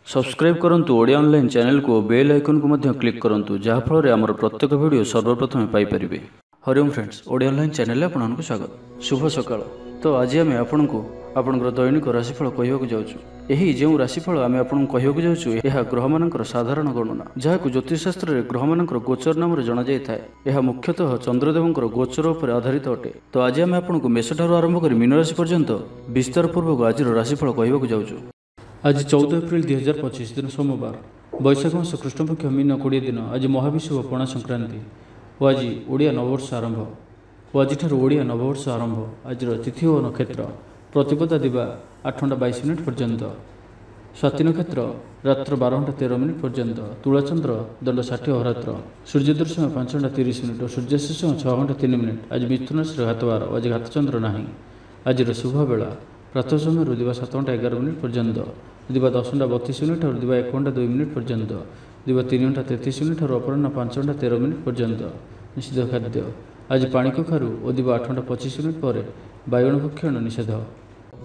Subscribe करंतु Odia online channel को bell icon को मध्य क्लिक करंतु जहाँ फल आमर प्रत्येक वीडियो सर्वप्रथम Piper. Hariom friends, Odia online channel आपको स्वागत। शुभ सकाळ। तो आज आम आपको आपंकर दैनिक राशिफल कहवाक जाऊँ। यही जो राशिफल आम आपको कहवाक जाऊँ यह ग्रह मानकर साधारण गणना जहाँ ज्योतिषशास्त्र में ग्रह मानकर गोचर नाम जना जाए। यह मुख्यतः चंद्रदेवंकर गोचर उपर आधारित अटे। तो आज आम आपको मेष ठार आरंभ कर मीन राशि पर्यंत विस्तार पूर्वक आज राशिफल कहवाक जाऊँ। आज 14 एप्रिल 2025 दिन सोमवार, वैशाख मास कृष्णपक्ष मीन 20 दिन। आज महाविषुव पणा संक्रांति और आज ओडिया नववर्ष आरंभ और आज ओडिया नववर्ष आरंभ। आज तिथि और नक्षत्र प्रतिपदा दिवा 8:22 पर्यंत, स्वाति नक्षत्र रात्र 12:13 पर्यंत, तुलाचंद्र दंड 60 अहरात्र, सूर्यदर्शन 5:30 और सूर्याशेष 6:03। आज मिथुन राशि घातवार और आज घातचंद्र नहीं। आज शुभ बेला प्रातः समय दिवा 7:11 पर्यंत, दिवा 10:32 और दिवा 1:02 पर्यंत, दिवा 3:33 और अपराह्न 5:13 पर्यंत। निषिद्ध खाद्य आज पानी कखारू और दिवा 8:25 पर बायगण भक्षण निषेध।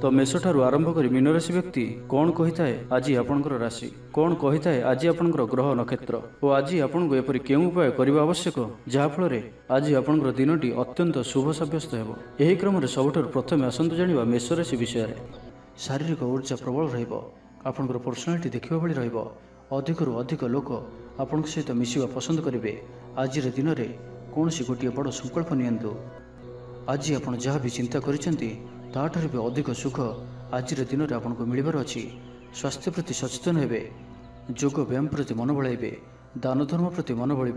तो मेष ठारू आरंभ कर मीन राशि व्यक्ति कौन कही थाए आज आपंकर राशि, कौन कही थाए आज आपंकर ग्रह नक्षत्र और आज आपको एपरी केउं उपाय करबा आवश्यक जहाँफल आज आपंकर दिनटी अत्यंत शुभ सब्यस्त हेबो। एही क्रम में सबुठारु प्रथमे आसंतु जानिबा मेष राशि विषय में। शारीरिक ऊर्जा प्रबल रहिबो, आपंकर पर्सनालिटी देखिबा भली रहिबो, अधिकरु अधिक लोक आपंक सहित मिसिबा पसंद करिवे। आज दिन में कौन सी गोटे बड़ संकल्प नियंतु। आज आप जहाँ भी चिंता करिसेंती ताठार भी अधिक सुख आज दिन में आपको मिलबार अच्छी। स्वास्थ्य प्रति सचेतन हेबे, योग व्यायाम प्रति मन बढ़ाइबे, दान धर्म प्रति मन बढ़,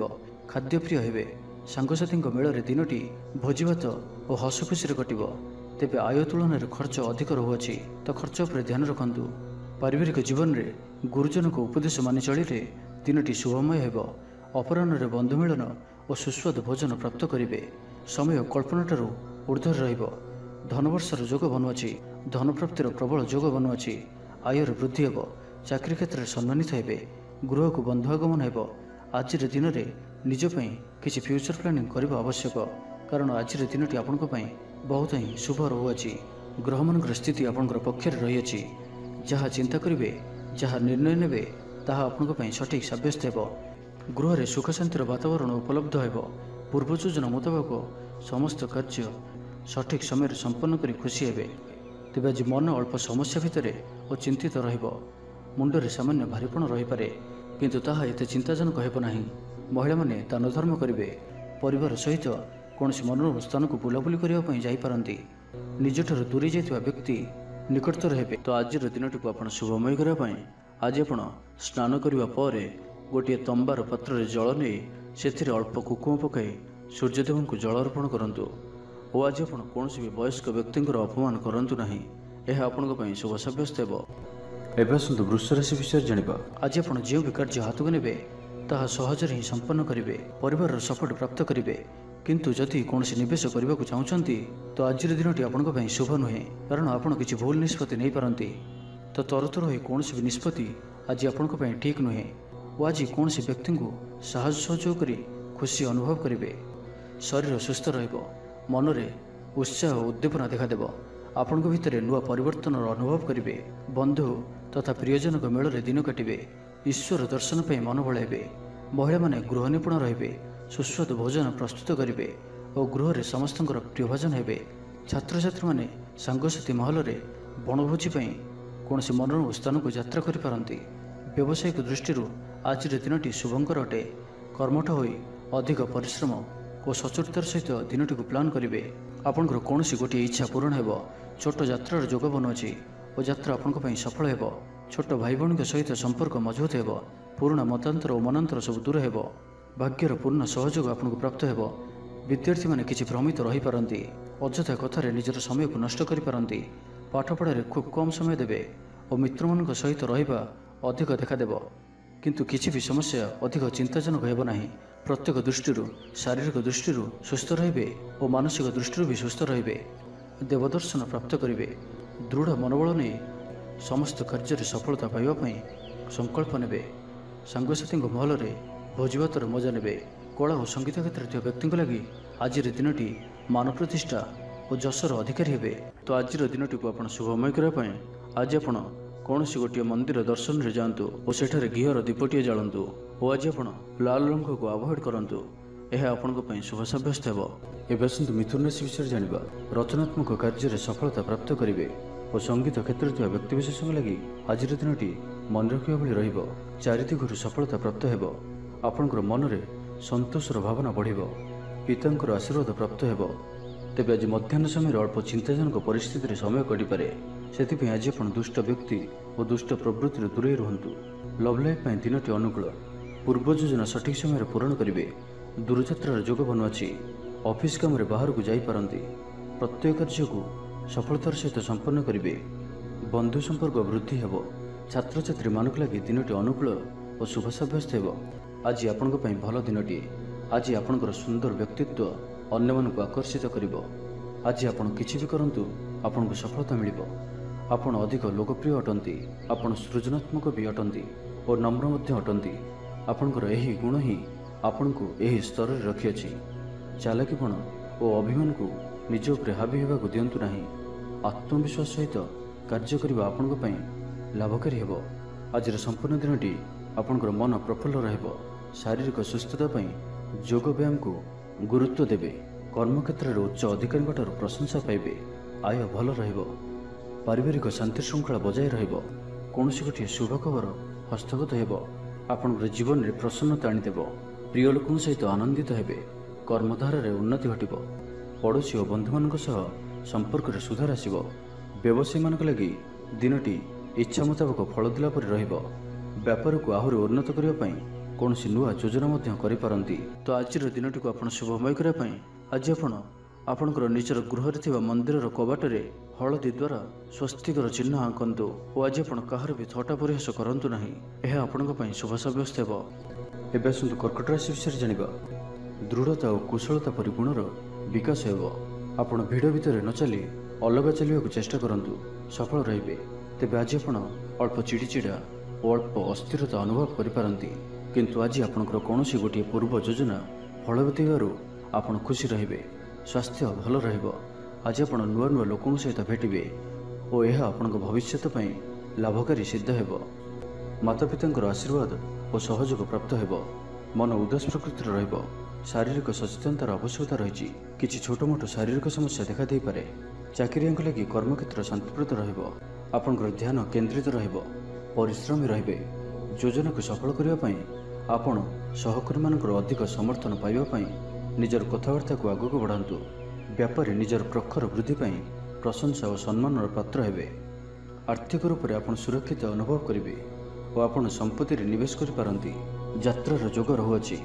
खाद्यप्रिय हेबे, सांगसाथी मेल दिनटी भोजीभात और हस खुशी कटिब। तेबे आय तुलन में खर्च अधिक रहुअछि तो खर्च पर ध्यान रखंतु। पारिवारिक जीवन में गुरुजन को उपदेश मानि चलिले दिनटी शुभमय हेब। अपराह्न में बंधु मिलन और सुस्वाद भोजन प्राप्त करेंगे। समय कल्पनाठारू ऊर्ध्वर रहिब। धनवर्षर जोग बनुअछि, धन प्राप्तिर प्रबल जोग बनुअछि। आयर वृद्धि हेब, चाकरी क्षेत्र में सम्मानित हेबे, गृह को बंधु आगमन हेब। आज दिन में निजपाई किसी फ्यूचर प्लानिंग करने आवश्यक, कारण आज दिनटी आपंक बहुत ही शुभ रहुअछि। ग्रह मान स्थिति आपंकर पक्षर रही। जहाँ चिंता करेंगे, जहाँ निर्णय नेबे ताहा आपंक सठिक सब्यस्त हेब। गृह में सुख शांतिर वातावरण उपलब्ध हेब। पूर्व योजना मुताबक समस्त कार्य सठिक समय संपन्न कर खुशी हेबे। तेज आज मन अल्प समस्या भितर और चिंतित रहिब। मुंडरे सामान्य भारीपण रही पारे, किंतु ताहा एते चिंताजनक हेब नाही। महिला माने दान धर्म करिवे। परिवार सहित कौन मनोरम स्थान को बुलाबुली करने जापारती। निजठार दूरी जाइथिबा व्यक्ति निकटतर हेबे। तो आज दिनटी को आपण शुभमय करने आज आपण स्नान करने पर गोटे तंबार पात्र जल नहीं से अल्प कुकुम पकाई सूर्यदेव को जल अर्पण करंतु। और आज आपण कौन भी वयस्क व्यक्ति अपमान करंतु नहीं, यह आपण शुभ सब्यस्त हेब। एबे आसंतु वृष राशि विषय जानिबा। आज आपण जो भी कार्य हाथक नेबे ताहा सहजरे ही संपन्न करिवे। परिवार सपोर्ट प्राप्त करिवे। किंतु जदि कौन निवेश करने को चाहते तो आज दिनटी आपण शुभ नुहे, कारण आपण किसी भूल निष्पत्ति नहीं पारती। तो तरतर हो कौन भी निष्पत्ति आज आपण ठीक नुहे। और आज कौन व्यक्ति को साहस सहयोग कर खुशी अनुभव करेंगे। शरीर सुस्थ रहिब, मन में उत्साह और उद्दीपना देखादेव। आपण भितर नुआ परिवर्तन अनुभव करेंगे। बंधु तथा प्रियजन मेल में दिन काटे। ईश्वर दर्शन पर मन बढ़ाइबे। महिला माने गृह निपुण रहिबे। सुस्वाद भोजन प्रस्तुत करेंगे और गृह में समस्त प्रिय भोजन हेबे। छात्र छात्री माने सांगसाथी महल में बनभोजी कौन मनोरम स्थान को यात्रा करिपारंती। व्यावसायिक दृष्टि आज दिनटी शुभंकर अटे। कर्मठ हो अधिक परिश्रम और सचोटतार सहित दिनटी को प्लान करेंगे। आपंकर कौन गोटे इच्छा पूरण हेब। छोट यात्रार जोग बनुअछि और यात्रा आपण सफल हेब। छोट भाई भौणी सहित संपर्क मजबूत हेब। पुराणा मतांतर और मनांतर सब दूर हेब। भाग्यर पूर्ण सहयोग आपको प्राप्त हेब। विद्यार्थी माने किछि भ्रमित रही पारंती। अଯଥା कथार निजर समय को नष्ट करि पारंती। पाठपढ़ारे खूब कम समय देवे और मित्र मान सहित रहिबा अधिक देखादेव। किंतु किछि भी समस्या अधिक चिंताजनक हेब नाही। प्रत्येक दृष्टि शारीरिक दृष्टि सुस्थ रहिबे और मानसिक दृष्टि भी सुस्थ रहिबे। देवदर्शन प्राप्त करिवे। दृढ़ मनोबल नहीं समस्त कार्य सफलता पाइबा संकल्प नेबे। सांगसाथी महल में भोजीभातर मजा नेबे। कला और संगीत क्षेत्र व्यक्ति लगी आज दिनटी मान प्रतिष्ठा और जशर अधिकारी हेबे। तो आज दिनटी को आप शुभमय करने आज आप କୌଣସି ଗୋଟିଏ ମନ୍ଦିର ଦର୍ଶନରେ ଯାଆନ୍ତୁ ଓ ସେଠାରେ ଘିଅର ଦୀପଟିଏ ଜାଳନ୍ତୁ ଓ ଆଜି ଆପଣ ଲାଲ ରଙ୍ଗକୁ ଆଭଏଡ୍ କରନ୍ତୁ। ଏହା ଆପଣଙ୍କ ପାଇଁ ଶୁଭ ସାବ୍ୟସ୍ତ ହେବ। ଏବେ ଆସନ୍ତୁ ମିଥୁନ ରାଶି ବିଷୟରେ ଜାଣିବା। ରଚନାତ୍ମକ କାର୍ଯ୍ୟରେ ସଫଳତା ପ୍ରାପ୍ତ କରିବେ ଓ ସଙ୍ଗୀତ କ୍ଷେତ୍ରରେ ଥିବା ବ୍ୟକ୍ତିବିଶେଷଙ୍କ ଲାଗି ଆଜିର ଦିନଟି ମନେ ରଖିବା ଭଳି ରହିବ। ଚାରିଦିଗରୁ ସଫଳତା ପ୍ରାପ୍ତ ହେବ। ଆପଣଙ୍କର ମନରେ ସନ୍ତୋଷର ଭାବନା ବଢ଼ିବ। ପିତାଙ୍କର ଆଶୀର୍ବାଦ ପ୍ରାପ୍ତ ହେବ। ତେବେ ଆଜି ମଧ୍ୟାହ୍ନ ସମୟରେ ଅଳ୍ପ ଚିନ୍ତାଜନକ ପରିସ୍ଥିତିରେ ସମୟ କଟିପାରେ। ସେଥିପାଇଁ ଆଜି ଆପଣ ଦୁଷ୍ଟ ବ୍ୟକ୍ତି ଓ ଦୁଷ୍ଟ ପ୍ରବୃତ୍ତିରୁ ଦୂରେଇ ରୁହନ୍ତୁ। ଲଭ୍ ଲାଇଫ୍ ପାଇଁ ଦିନଟି ଅନୁକୂଳ। ପୂର୍ବ ଯୋଜନା ସଠିକ୍ ସମୟରେ ପୂରଣ କରିବେ। ଦୂରଯାତ୍ରାର ଯୋଗ ବନୁଅଛି। ଅଫିସ୍ କାମରେ ବାହାରକୁ ଯାଇପାରନ୍ତି। ପ୍ରତ୍ୟେକ କାର୍ଯ୍ୟକୁ ସଫଳତାର ସହିତ ସମ୍ପନ୍ନ କରିବେ। ବନ୍ଧୁ ସମ୍ପର୍କ ବୃଦ୍ଧି ହେବ। ଛାତ୍ରଛାତ୍ରୀମାନଙ୍କ ଲାଗି ଦିନଟି ଅନୁକୂଳ ଓ ଶୁଭ ସାବ୍ୟସ୍ତ ହେବ। ଆଜି ଆପଣଙ୍କ ପାଇଁ ଭଲ ଦିନଟିଏ। ଆଜି ଆପଣଙ୍କର ସୁନ୍ଦର ବ୍ୟକ୍ତିତ୍ୱ ଅନ୍ୟମାନଙ୍କୁ ଆକର୍ଷିତ କରିବ। ଆଜି ଆପଣ କିଛି ବି କରନ୍ତୁ ଆପଣଙ୍କୁ ସଫଳତା ମିଳିବ। ଆପଣ ଅଧିକ ଲୋକପ୍ରିୟ ଅଟନ୍ତି। ଆପଣ ସୃଜନାତ୍ମକ ବି ଅଟନ୍ତି ଓ ନମ୍ର ମଧ୍ୟ ଅଟନ୍ତି। ଆପଣଙ୍କର ଏହି ଗୁଣ ହିଁ ଆପଣଙ୍କୁ ଏହି ସ୍ତରରେ ରଖିଅଛି। ଚାଲାକିପଣ ଓ ଅଭିମାନକୁ ନିଜ ଉପରେ ହାବି ହେବାକୁ ଦିଅନ୍ତୁ ନାହିଁ। ଆତ୍ମବିଶ୍ୱାସ ସହିତ କାର୍ଯ୍ୟ କରିବା ଆପଣଙ୍କ ପାଇଁ ଲାଭକାରୀ ହେବ। ଆଜିର ସମ୍ପୂର୍ଣ୍ଣ ଦିନଟି ଆପଣଙ୍କର ମନ ପ୍ରଫୁଲ୍ଲ ରହିବ। ଶାରୀରିକ ସୁସ୍ଥତା ପାଇଁ ଯୋଗ ବ୍ୟାୟାମକୁ ଗୁରୁତ୍ୱ ଦେବେ। କର୍ମକ୍ଷେତ୍ରରେ ଉଚ୍ଚ ଅଧିକାରୀଙ୍କଠାରୁ ପ୍ରଶଂସା ପାଇବେ। ଆୟ ଭଲ ରହିବ। ପାରିବାରିକ ଶାନ୍ତି ଶୃଙ୍ଖଳା ବଜାୟ ରହିବ। କୌଣସି ଗୋଟିଏ ଶୁଭ ଖବର ହସ୍ତଗତ ହେବ। ଆପଣଙ୍କର ଜୀବନରେ ପ୍ରସନ୍ନତା ଆଣିଦେବ। ପ୍ରିୟ ଲୋକଙ୍କ ସହିତ ଆନନ୍ଦିତ ହେବେ। କର୍ମଧାରାରେ ଉନ୍ନତି ଘଟିବ। ପଡ଼ୋଶୀ ଓ ବନ୍ଧୁମାନଙ୍କ ସହ ସମ୍ପର୍କରେ ସୁଧାର ଆସିବ। ବ୍ୟବସାୟୀମାନଙ୍କ ଲାଗି ଦିନଟି ଇଚ୍ଛା ମୁତାବକ ଫଳ ଦେଲା ପରି ରହିବ। ବ୍ୟାପାରକୁ ଆହୁରି ଉନ୍ନତ କରିବା ପାଇଁ କୌଣସି ନୂଆ ଯୋଜନା ମଧ୍ୟ କରିପାରନ୍ତି। ତ ଆଜିର ଦିନଟିକୁ ଆପଣ ଶୁଭମୟ କରିବା ପାଇଁ ଆଜି ଆପଣ ଆପଣଙ୍କର ନିଜର ଗୃହରେ ଥିବା ମନ୍ଦିରର କବାଟରେ ହଳଦୀ ଦ୍ୱାରା ସ୍ୱସ୍ତିକର ଚିହ୍ନ ଆଙ୍କନ୍ତୁ ଓ ଆଜି ଆପଣ କାହାର ବି ଥଟ୍ଟା ପରିହାସ କରନ୍ତୁ ନାହିଁ। ଏହା ଆପଣଙ୍କ ପାଇଁ ଶୁଭ ସାବ୍ୟସ୍ତ ହେବ। ଏବେ ଆସନ୍ତୁ କର୍କଟ ରାଶି ବିଷୟରେ ଜାଣିବା। ଦୃଢ଼ତା ଓ କୁଶଳତା ପରି ଗୁଣର ବିକାଶ ହେବ। ଆପଣ ଭିଡ଼ ଭିତରେ ନ ଚାଲି ଅଲଗା ଚାଲିବାକୁ ଚେଷ୍ଟା କରନ୍ତୁ। ସଫଳ ରହିବେ। ତେବେ ଆଜି ଆପଣ ଅଳ୍ପ ଚିଡ଼ିଚିଡ଼ା ଓ ଅଳ୍ପ ଅସ୍ଥିରତା ଅନୁଭବ କରିପାରନ୍ତି। କିନ୍ତୁ ଆଜି ଆପଣଙ୍କର କୌଣସି ଗୋଟିଏ ପୂର୍ବ ଯୋଜନା ଫଳବତୀ ହେବାରୁ ଆପଣ ଖୁସି ରହିବେ। ସ୍ୱାସ୍ଥ୍ୟ ଭଲ ରହିବ। ଆଜି ଆପଣ ନୂଆ ନୂଆ ଲୋକଙ୍କ ସହିତ ଭେଟିବେ ଓ ଏହା ଆପଣଙ୍କ ଭବିଷ୍ୟତ ପାଇଁ ଲାଭକାରୀ ସିଦ୍ଧ ହେବ। ମାତାପିତାଙ୍କର ଆଶୀର୍ବାଦ ଓ ସହଯୋଗ ପ୍ରାପ୍ତ ହେବ। ମନ ଉଦାସ ପ୍ରକୃତିର ରହିବ। ଶାରୀରିକ ସଚେତନତାର ଆବଶ୍ୟକତା ରହିଛି। କିଛି ଛୋଟମୋଟ ଶାରୀରିକ ସମସ୍ୟା ଦେଖାଦେଇପାରେ। ଚାକିରିଆଙ୍କ ଲାଗି କର୍ମକ୍ଷେତ୍ର ଶାନ୍ତିପ୍ରଦ ରହିବ। ଆପଣଙ୍କର ଧ୍ୟାନ କେନ୍ଦ୍ରିତ ରହିବ। ପରିଶ୍ରମୀ ରହିବେ। ଯୋଜନାକୁ ସଫଳ କରିବା ପାଇଁ ଆପଣ ସହକର୍ମୀମାନଙ୍କର ଅଧିକ ସମର୍ଥନ ପାଇବା ପାଇଁ ନିଜର କଥାବାର୍ତ୍ତାକୁ ଆଗକୁ ବଢ଼ାନ୍ତୁ। ବ୍ୟାପାରରେ ନିଜର ପ୍ରଖର ବୃଦ୍ଧି ପାଇଁ ପ୍ରଶଂସା ଓ ସମ୍ମାନର ପାତ୍ର ହେବେ। ଆର୍ଥିକ ରୂପରେ ଆପଣ ସୁରକ୍ଷିତ ଅନୁଭବ କରିବେ ଓ ଆପଣ ସମ୍ପତ୍ତିରେ ନିବେଶ କରିପାରନ୍ତି। ଯାତ୍ରାର ଯୋଗ ରହୁଅଛି।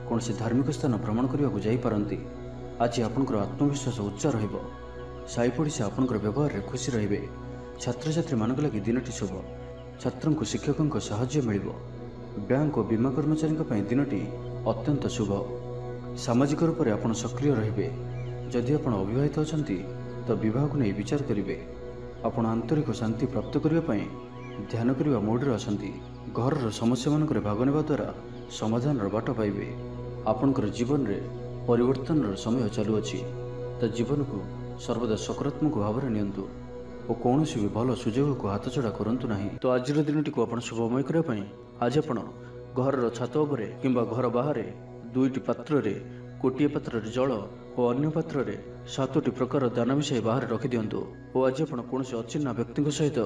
କୌଣସି ଧାର୍ମିକ ସ୍ଥାନ ଭ୍ରମଣ କରିବାକୁ ଯାଇପାରନ୍ତି। ଆଜି ଆପଣଙ୍କର ଆତ୍ମବିଶ୍ୱାସ ଉଚ୍ଚ ରହିବ। ସାଇ ପଡ଼ିଶା ଆପଣଙ୍କର ବ୍ୟବହାରରେ ଖୁସି ରହିବେ। ଛାତ୍ରଛାତ୍ରୀମାନଙ୍କ ଲାଗି ଦିନଟି ଶୁଭ। ଛାତ୍ରଙ୍କୁ ଶିକ୍ଷକଙ୍କ ସାହାଯ୍ୟ ମିଳିବ। ବ୍ୟାଙ୍କ ଓ ବୀମା କର୍ମଚାରୀଙ୍କ ପାଇଁ ଦିନଟି ଅତ୍ୟନ୍ତ ଶୁଭ। ସାମାଜିକ ରୂପରେ ଆପଣ ସକ୍ରିୟ ରହିବେ। ଯଦି ଆପଣ ଅବିବାହିତ ଅଛନ୍ତି ତ ବିବାହକୁ ନେଇ ବିଚାର କରିବେ। ଆପଣ ଆନ୍ତରିକ ଶାନ୍ତି ପ୍ରାପ୍ତ କରିବା ପାଇଁ ଧ୍ୟାନ କରିବା ମୋଡ଼ରେ ଅଛନ୍ତି। ଘରର ସମସ୍ୟାମାନଙ୍କରେ ଭାଗ ନେବା ଦ୍ୱାରା ସମାଧାନର ବାଟ ପାଇବେ। ଆପଣଙ୍କର ଜୀବନରେ ପରିବର୍ତ୍ତନର ସମୟ ଚାଲୁଅଛି। ତ ଜୀବନକୁ ସର୍ବଦା ସକାରାତ୍ମକ ଭାବରେ ନିଅନ୍ତୁ ଓ କୌଣସି ବି ଭଲ ସୁଯୋଗକୁ ହାତଛଡ଼ା କରନ୍ତୁ ନାହିଁ। ତ ଆଜିର ଦିନଟିକୁ ଆପଣ ଶୁଭମୟ କରିବା ପାଇଁ ଆଜି ଆପଣ ଘରର ଛାତ ଉପରେ କିମ୍ବା ଘର ବାହାରେ ଦୁଇଟି ପାତ୍ରରେ ଗୋଟିଏ ପାତ୍ରରେ ଜଳ ଓ ଅନ୍ୟ ପାତ୍ରରେ 7ଟି ପ୍ରକାର ଦାନା ମିଶାଇ ବାହାରେ ରଖିଦିଅନ୍ତୁ ଓ ଆଜି ଆପଣ କୌଣସି ଅଚିହ୍ନା ବ୍ୟକ୍ତିଙ୍କ ସହିତ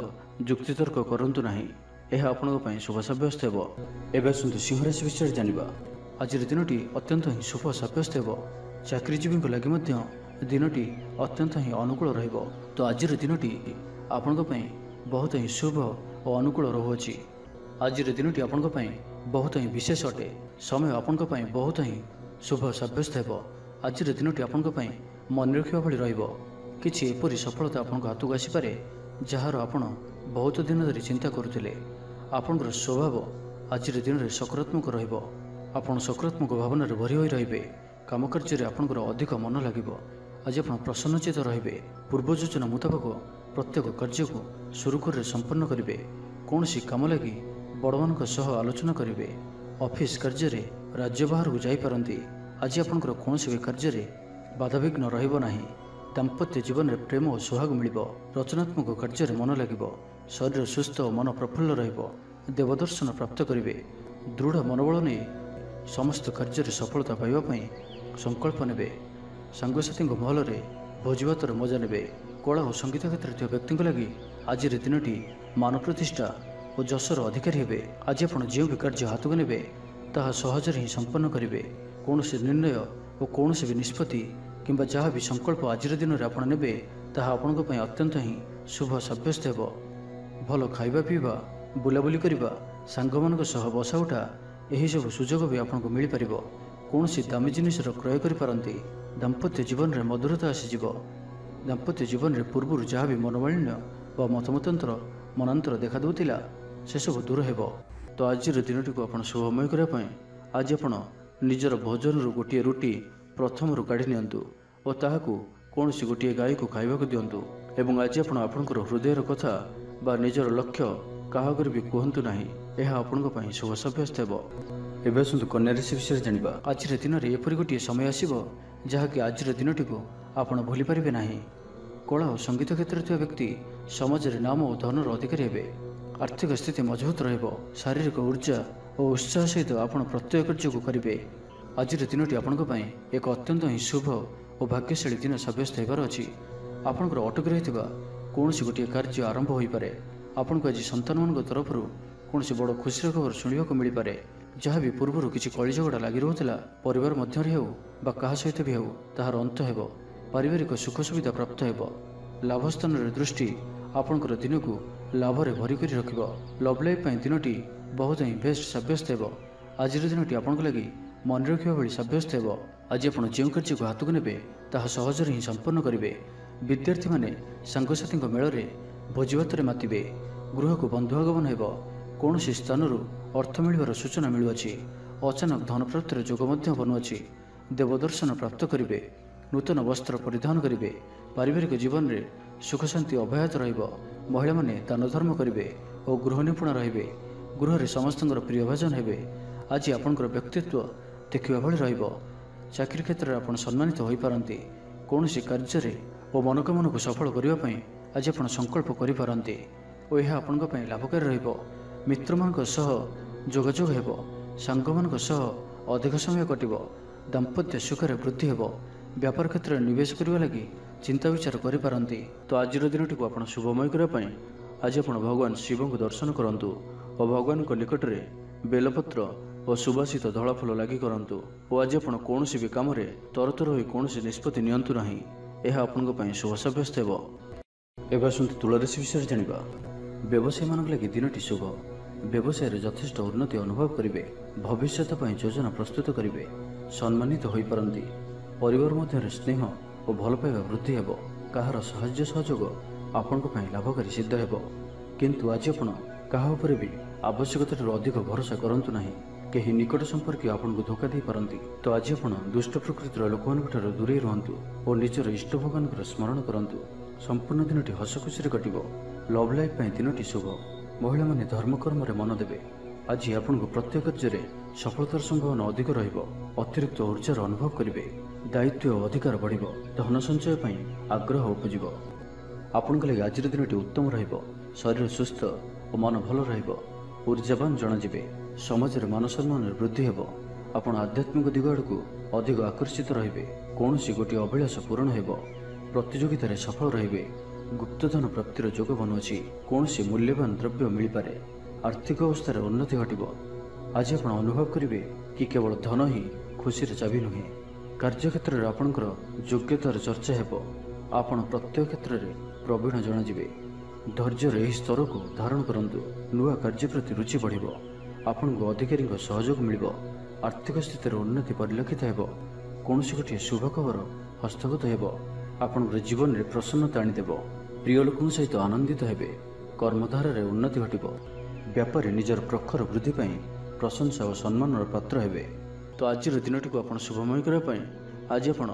ଯୁକ୍ତିତର୍କ କରନ୍ତୁ ନାହିଁ। ଏହା ଆପଣଙ୍କ ପାଇଁ ଶୁଭ ସାବ୍ୟସ୍ତ ହେବ। ଏବେ ଆସନ୍ତୁ ସିଂହ ରାଶି ବିଷୟରେ ଜାଣିବା। ଆଜିର ଦିନଟି ଅତ୍ୟନ୍ତ ହିଁ ଶୁଭ ସାବ୍ୟସ୍ତ ହେବ। ଚାକିରିଜୀବୀଙ୍କ ଲାଗି ମଧ୍ୟ ଦିନଟି ଅତ୍ୟନ୍ତ ହିଁ ଅନୁକୂଳ ରହିବ। ତ ଆଜିର ଦିନଟି ଆପଣଙ୍କ ପାଇଁ ବହୁତ ହିଁ ଶୁଭ ଓ ଅନୁକୂଳ ରହୁଅଛି। ଆଜିର ଦିନଟି ଆପଣଙ୍କ ପାଇଁ ବହୁତ ହିଁ ବିଶେଷ ଅଟେ। ସମୟ ଆପଣଙ୍କ ପାଇଁ ବହୁତ ହିଁ ଶୁଭ ସାବ୍ୟସ୍ତ ହେବ। ଆଜିର ଦିନଟି ଆପଣଙ୍କ ପାଇଁ ମନେ ରଖିବା ଭଳି ରହିବ। କିଛି ଏପରି ସଫଳତା ଆପଣଙ୍କ ହାତକୁ ଆସିପାରେ ଯାହାର ଆପଣ ବହୁତ ଦିନ ଧରି ଚିନ୍ତା କରୁଥିଲେ। ଆପଣଙ୍କର ସ୍ୱଭାବ ଆଜିର ଦିନରେ ସକାରାତ୍ମକ ରହିବ। ଆପଣ ସକାରାତ୍ମକ ଭାବନାରେ ଭରି ହୋଇ ରହିବେ। କାମକାର୍ଯ୍ୟରେ ଆପଣଙ୍କର ଅଧିକ ମନ ଲାଗିବ। ଆଜି ଆପଣ ପ୍ରସନ୍ନଚିତ ରହିବେ। ପୂର୍ବ ଯୋଜନା ମୁତାବକ ପ୍ରତ୍ୟେକ କାର୍ଯ୍ୟକୁ ସୁରୁଖୁରୁରେ ସମ୍ପନ୍ନ କରିବେ। କୌଣସି କାମ ଲାଗି ବଡ଼ମାନଙ୍କ ସହ ଆଲୋଚନା କରିବେ। ଅଫିସ୍ କାର୍ଯ୍ୟରେ ରାଜ୍ୟ ବାହାରକୁ ଯାଇପାରନ୍ତି। ଆଜି ଆପଣଙ୍କର କୌଣସି ବି କାର୍ଯ୍ୟରେ ବାଧାବିଘ୍ନ ରହିବ ନାହିଁ। ଦାମ୍ପତ୍ୟ ଜୀବନରେ ପ୍ରେମ ଓ ସୁହାଗ ମିଳିବ। ରଚନାତ୍ମକ କାର୍ଯ୍ୟରେ ମନ ଲାଗିବ। ଶରୀର ସୁସ୍ଥ ଓ ମନ ପ୍ରଫୁଲ୍ଲ ରହିବ। ଦେବଦର୍ଶନ ପ୍ରାପ୍ତ କରିବେ। ଦୃଢ଼ ମନୋବଳ ନେଇ ସମସ୍ତ କାର୍ଯ୍ୟରେ ସଫଳତା ପାଇବା ପାଇଁ ସଂକଳ୍ପ ନେବେ। ସାଙ୍ଗସାଥୀଙ୍କ ମହଲରେ ଭୋଜିଭାତର ମଜା ନେବେ। କଳା ଓ ସଙ୍ଗୀତ କ୍ଷେତ୍ରରେ ଥିବା ବ୍ୟକ୍ତିଙ୍କ ଲାଗି ଆଜିର ଦିନଟି ମାନ ପ୍ରତିଷ୍ଠା ଓ ଯଶର ଅଧିକାରୀ ହେବେ। ଆଜି ଆପଣ ଯେଉଁ ବି କାର୍ଯ୍ୟ ହାତକୁ ନେବେ ତାହା ସହଜରେ ହିଁ ସମ୍ପନ୍ନ କରିବେ। କୌଣସି ନିର୍ଣ୍ଣୟ ଓ କୌଣସି ବି ନିଷ୍ପତ୍ତି କିମ୍ବା ଯାହା ବି ସଂକଳ୍ପ ଆଜିର ଦିନରେ ଆପଣ ନେବେ ତାହା ଆପଣଙ୍କ ପାଇଁ ଅତ୍ୟନ୍ତ ହିଁ ଶୁଭ ସାବ୍ୟସ୍ତ ହେବ। ଭଲ ଖାଇବା ପିଇବା, ବୁଲାବୁଲି କରିବା, ସାଙ୍ଗମାନଙ୍କ ସହ ବସା ଉଠା ଏହିସବୁ ସୁଯୋଗ ବି ଆପଣଙ୍କୁ ମିଳିପାରିବ। କୌଣସି ଦାମୀ ଜିନିଷର କ୍ରୟ କରିପାରନ୍ତି। ଦାମ୍ପତ୍ୟ ଜୀବନରେ ମଧୁରତା ଆସିଯିବ। ଦାମ୍ପତ୍ୟ ଜୀବନରେ ପୂର୍ବରୁ ଯାହା ବି ମନୋମାଳିନ୍ୟ ବା ମନାନ୍ତର ଦେଖାଦେଉଥିଲା ସେସବୁ ଦୂର ହେବ। ତ ଆଜିର ଦିନଟିକୁ ଆପଣ ଶୁଭମୟ କରିବା ପାଇଁ ଆଜି ଆପଣ ନିଜର ଭୋଜନରୁ ଗୋଟିଏ ରୁଟି ପ୍ରଥମରୁ କାଢ଼ି ନିଅନ୍ତୁ ଓ ତାହାକୁ କୌଣସି ଗୋଟିଏ ଗାଈକୁ ଖାଇବାକୁ ଦିଅନ୍ତୁ। ଏବଂ ଆଜି ଆପଣ ଆପଣଙ୍କର ହୃଦୟର କଥା ବା ନିଜର ଲକ୍ଷ୍ୟ କାହା ଆଗରେ ବି କୁହନ୍ତୁ ନାହିଁ। ଏହା ଆପଣଙ୍କ ପାଇଁ ଶୁଭ ସାବ୍ୟସ୍ତ ହେବ। ଏବେ ଆସନ୍ତୁ କନ୍ୟା ରାଶି ବିଷୟରେ ଜାଣିବା। ଆଜିର ଦିନରେ ଏପରି ଗୋଟିଏ ସମୟ ଆସିବ ଯାହାକି ଆଜିର ଦିନଟିକୁ ଆପଣ ଭୁଲି ପାରିବେ ନାହିଁ। କଳା ଓ ସଙ୍ଗୀତ କ୍ଷେତ୍ରରେ ଥିବା ବ୍ୟକ୍ତି ସମାଜରେ ନାମ ଓ ଧନର ଅଧିକାରୀ ହେବେ। ଆର୍ଥିକ ସ୍ଥିତି ମଜବୁତ ରହିବ। ଶାରୀରିକ ଉର୍ଜା ଓ ଉତ୍ସାହ ସହିତ ଆପଣ ପ୍ରତ୍ୟେକ କାର୍ଯ୍ୟକୁ କରିବେ। ଆଜିର ଦିନଟି ଆପଣଙ୍କ ପାଇଁ ଏକ ଅତ୍ୟନ୍ତ ହିଁ ଶୁଭ ଓ ଭାଗ୍ୟଶାଳୀ ଦିନ ସାବ୍ୟସ୍ତ ହେବାର ଅଛି। ଆପଣଙ୍କର ଅଟକି ରହିଥିବା କୌଣସି ଗୋଟିଏ କାର୍ଯ୍ୟ ଆରମ୍ଭ ହୋଇପାରେ। ଆପଣଙ୍କୁ ଆଜି ସନ୍ତାନମାନଙ୍କ ତରଫରୁ କୌଣସି ବଡ଼ ଖୁସିର ଖବର ଶୁଣିବାକୁ ମିଳିପାରେ। ଯାହା ବି ପୂର୍ବରୁ କିଛି କଳିଝଗଡ଼ା ଲାଗି ରହୁଥିଲା ପରିବାର ମଧ୍ୟରେ ହେଉ ବା କାହା ସହିତ ବି ହେଉ ତାହାର ଅନ୍ତ ହେବ। ପାରିବାରିକ ସୁଖ ସୁବିଧା ପ୍ରାପ୍ତ ହେବ। ଲାଭ ସ୍ଥାନରେ ଦୃଷ୍ଟି ଆପଣଙ୍କର ଦିନକୁ ଲାଭରେ ଭରି କରି ରଖିବ। ଲଭ୍ ଲାଇଫ୍ ପାଇଁ ଦିନଟି ବହୁତ ହିଁ ବେଷ୍ଟ ସାବ୍ୟସ୍ତ ହେବ। ଆଜିର ଦିନଟି ଆପଣଙ୍କ ଲାଗି ମନେ ରଖିବା ଭଳି ସାବ୍ୟସ୍ତ ହେବ। ଆଜି ଆପଣ ଯେଉଁ କାର୍ଯ୍ୟକୁ ହାତକୁ ନେବେ ତାହା ସହଜରେ ହିଁ ସମ୍ପନ୍ନ କରିବେ। ବିଦ୍ୟାର୍ଥୀମାନେ ସାଙ୍ଗସାଥୀଙ୍କ ମେଳରେ ଭୋଜିଭାତରେ ମାତିବେ। ଗୃହକୁ ବନ୍ଧୁ ଆଗମନ ହେବ। କୌଣସି ସ୍ଥାନରୁ ଅର୍ଥ ମିଳିବାର ସୂଚନା ମିଳୁଅଛି। ଅଚାନକ ଧନପ୍ରାପ୍ତିର ଯୋଗ ମଧ୍ୟ ବନୁଅଛି। ଦେବଦର୍ଶନ ପ୍ରାପ୍ତ କରିବେ। ନୂତନ ବସ୍ତ୍ର ପରିଧାନ କରିବେ। ପାରିବାରିକ ଜୀବନରେ ସୁଖ ଶାନ୍ତି ଅବ୍ୟାହତ ରହିବ। ମହିଳାମାନେ ଦାନ ଧର୍ମ କରିବେ ଓ ଗୃହ ନିପୁଣ ରହିବେ। ଗୃହରେ ସମସ୍ତଙ୍କର ପ୍ରିୟ ଭାଜନ ହେବେ। ଆଜି ଆପଣଙ୍କର ବ୍ୟକ୍ତିତ୍ୱ ଦେଖିବା ଭଳି ରହିବ। ଚାକିରି କ୍ଷେତ୍ରରେ ଆପଣ ସମ୍ମାନିତ ହୋଇପାରନ୍ତି। କୌଣସି କାର୍ଯ୍ୟରେ ଓ ମନୋକାମନାକୁ ସଫଳ କରିବା ପାଇଁ ଆଜି ଆପଣ ସଂକଳ୍ପ କରିପାରନ୍ତି ଓ ଏହା ଆପଣଙ୍କ ପାଇଁ ଲାଭକାରୀ ରହିବ। ମିତ୍ରମାନଙ୍କ ସହ ଯୋଗାଯୋଗ ହେବ। ସାଙ୍ଗମାନଙ୍କ ସହ ଅଧିକ ସମୟ କଟିବ। ଦାମ୍ପତ୍ୟ ସୁଖରେ ବୃଦ୍ଧି ହେବ। ବ୍ୟାପାର କ୍ଷେତ୍ରରେ ନିବେଶ କରିବା ଲାଗି ଚିନ୍ତା ବିଚାର କରିପାରନ୍ତି। ତ ଆଜିର ଦିନଟିକୁ ଆପଣ ଶୁଭମୟ କରିବା ପାଇଁ ଆଜି ଆପଣ ଭଗବାନ ଶିବଙ୍କୁ ଦର୍ଶନ କରନ୍ତୁ ଓ ଭଗବାନଙ୍କ ନିକଟରେ ବେଲପତ୍ର ଓ ସୁବାସିତ ଧଳା ଫୁଲ ଲାଗି କରନ୍ତୁ। ଓ ଆଜି ଆପଣ କୌଣସି ବି କାମରେ ତରତର ହୋଇ କୌଣସି ନିଷ୍ପତ୍ତି ନିଅନ୍ତୁ ନାହିଁ। ଏହା ଆପଣଙ୍କ ପାଇଁ ଶୁଭ ସାବ୍ୟସ୍ତ ହେବ। ଏବେ ଆସନ୍ତୁ ତୁଳା ରାଶି ବିଷୟରେ ଜାଣିବା। ବ୍ୟବସାୟୀମାନଙ୍କ ଲାଗି ଦିନଟି ଶୁଭ। ବ୍ୟବସାୟରେ ଯଥେଷ୍ଟ ଉନ୍ନତି ଅନୁଭବ କରିବେ। ଭବିଷ୍ୟତ ପାଇଁ ଯୋଜନା ପ୍ରସ୍ତୁତ କରିବେ। ସମ୍ମାନିତ ହୋଇପାରନ୍ତି। ପରିବାର ମଧ୍ୟରେ ସ୍ନେହ ଓ ଭଲ ପାଇବା ବୃଦ୍ଧି ହେବ। କାହାର ସାହାଯ୍ୟ ସହଯୋଗ ଆପଣଙ୍କ ପାଇଁ ଲାଭକାରୀ ସିଦ୍ଧ ହେବ। କିନ୍ତୁ ଆଜି ଆପଣ କାହା ଉପରେ ବି ଆବଶ୍ୟକତାଠାରୁ ଅଧିକ ଭରସା କରନ୍ତୁ ନାହିଁ। କେହି ନିକଟ ସମ୍ପର୍କୀୟ ଆପଣଙ୍କୁ ଧୋକା ଦେଇପାରନ୍ତି। ତ ଆଜି ଆପଣ ଦୁଷ୍ଟ ପ୍ରକୃତିର ଲୋକମାନଙ୍କ ଠାରୁ ଦୂରେଇ ରୁହନ୍ତୁ ଓ ନିଜର ଇଷ୍ଟ ଭଗବାନଙ୍କର ସ୍ମରଣ କରନ୍ତୁ। ସମ୍ପୂର୍ଣ୍ଣ ଦିନଟି ହସ ଖୁସିରେ କଟିବ। ଲଭ୍ ଲାଇଫ୍ ପାଇଁ ଦିନଟି ଶୁଭ। ମହିଳାମାନେ ଧର୍ମକର୍ମରେ ମନ ଦେବେ। ଆଜି ଆପଣଙ୍କୁ ପ୍ରତ୍ୟେକ କାର୍ଯ୍ୟରେ ସଫଳତାର ସମ୍ଭାବନା ଅଧିକ ରହିବ। ଅତିରିକ୍ତ ଉର୍ଜାର ଅନୁଭବ କରିବେ। ଦାୟିତ୍ୱ ଓ ଅଧିକାର ବଢ଼ିବ। ଧନ ସଞ୍ଚୟ ପାଇଁ ଆଗ୍ରହ ଉପୁଜିବ। ଆପଣଙ୍କ ଲାଗି ଆଜିର ଦିନଟି ଉତ୍ତମ ରହିବ। ଶରୀର ସୁସ୍ଥ ଓ ମନ ଭଲ ରହିବ। ଉର୍ଜାବାନ ଜଣାଯିବେ। ସମାଜରେ ମାନ ସମ୍ମାନରେ ବୃଦ୍ଧି ହେବ। ଆପଣ ଆଧ୍ୟାତ୍ମିକ ଦିଗ ଆଡ଼କୁ ଅଧିକ ଆକର୍ଷିତ ରହିବେ। କୌଣସି ଗୋଟିଏ ଅଭିଳାଷ ପୂରଣ ହେବ। ପ୍ରତିଯୋଗିତାରେ ସଫଳ ରହିବେ। ଗୁପ୍ତଧନ ପ୍ରାପ୍ତିର ଯୋଗ ବନୁଅଛି। କୌଣସି ମୂଲ୍ୟବାନ ଦ୍ରବ୍ୟ ମିଳିପାରେ। ଆର୍ଥିକ ଅବସ୍ଥାରେ ଉନ୍ନତି ଘଟିବ। ଆଜି ଆପଣ ଅନୁଭବ କରିବେ କି କେବଳ ଧନ ହିଁ ଖୁସିର ଚାବି ନୁହେଁ। କାର୍ଯ୍ୟକ୍ଷେତ୍ରରେ ଆପଣଙ୍କର ଯୋଗ୍ୟତାର ଚର୍ଚ୍ଚା ହେବ। ଆପଣ ପ୍ରତ୍ୟେକ କ୍ଷେତ୍ରରେ ପ୍ରବୀଣ ଜଣାଯିବେ। ଧୈର୍ଯ୍ୟର ଏହି ସ୍ତରକୁ ଧାରଣ କରନ୍ତୁ। ନୂଆ କାର୍ଯ୍ୟ ପ୍ରତି ରୁଚି ବଢ଼ିବ। ଆପଣଙ୍କୁ ଅଧିକାରୀଙ୍କ ସହଯୋଗ ମିଳିବ। ଆର୍ଥିକ ସ୍ଥିତିର ଉନ୍ନତି ପରିଲକ୍ଷିତ ହେବ। କୌଣସି ଗୋଟିଏ ଶୁଭ ଖବର ହସ୍ତଗତ ହେବ। ଆପଣଙ୍କର ଜୀବନରେ ପ୍ରସନ୍ନତା ଆଣିଦେବ। ପ୍ରିୟ ଲୋକଙ୍କ ସହିତ ଆନନ୍ଦିତ ହେବେ। କର୍ମଧାରାରେ ଉନ୍ନତି ଘଟିବ। ବ୍ୟାପାରୀ ନିଜର ପ୍ରଖର ବୃଦ୍ଧି ପାଇଁ ପ୍ରଶଂସା ଓ ସମ୍ମାନର ପାତ୍ର ହେବେ। ତ ଆଜିର ଦିନଟିକୁ ଆପଣ ଶୁଭମୟ କରିବା ପାଇଁ ଆଜି ଆପଣ